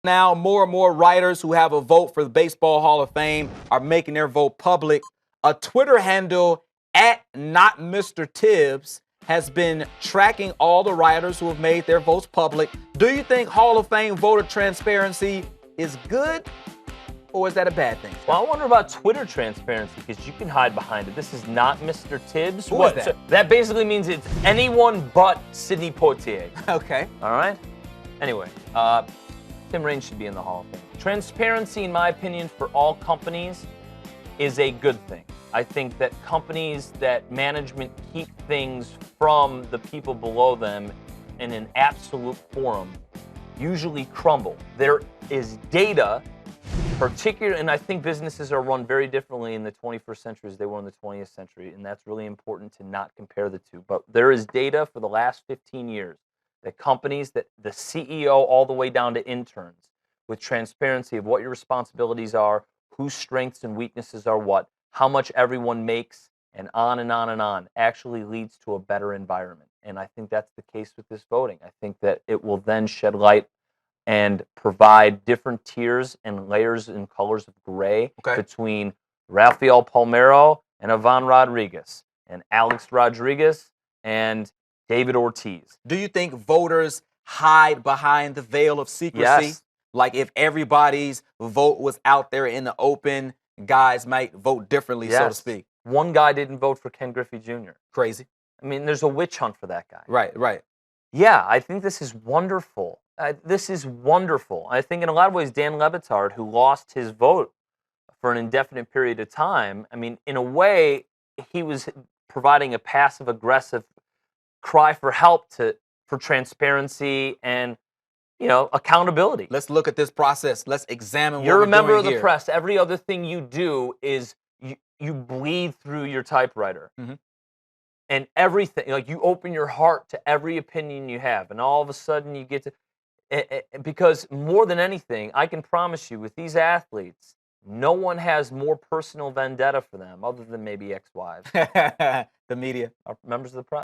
Now, more and more writers who have a vote for the Baseball Hall of Fame are making their vote public. A Twitter handle at not Mr. Tibbs has been tracking all the writers who have made their votes public. Do you think Hall of Fame voter transparency is good, or is that a bad thing? Well, I wonder about Twitter transparency, because you can hide behind it. This is not Mr. Tibbs. Who is that? So that basically means it's anyone but Sidney Poitier. Okay. All right? Anyway, Tim Raines should be in the Hall of Fame. Transparency, in my opinion, for all companies is a good thing. I think that companies that management keep things from the people below them in an absolute forum usually crumble. There is data, particularly, and I think businesses are run very differently in the 21st century as they were in the 20th century, and that's really important to not compare the two. But there is data for the last 15 years that companies, that the CEO all the way down to interns, with transparency of what your responsibilities are, whose strengths and weaknesses are what, how much everyone makes, and on and on and on, actually leads to a better environment. And I think that's the case with this voting. I think that it will then shed light and provide different tiers and layers and colors of gray between Rafael Palmeiro and Ivan Rodriguez, and Alex Rodriguez and David Ortiz. Do you think voters hide behind the veil of secrecy? Yes. Like if everybody's vote was out there in the open, guys might vote differently, so to speak. One guy didn't vote for Ken Griffey Jr. Crazy. I mean, there's a witch hunt for that guy. Right, right. Yeah, I think this is wonderful. This is wonderful. I think in a lot of ways, Dan Le Batard, who lost his vote for an indefinite period of time, I mean, in a way, he was providing a passive-aggressive cry for help for transparency and, you know, accountability. Let's look at this process. Let's examine what You're we're a member doing of the here. press. Every other thing you do is you bleed through your typewriter. Mm-hmm. And everything, like you open your heart to every opinion you have. And all of a sudden you get to, because more than anything, I can promise you with these athletes, no one has more personal vendetta for them other than maybe ex-wives. The media. Members of the press.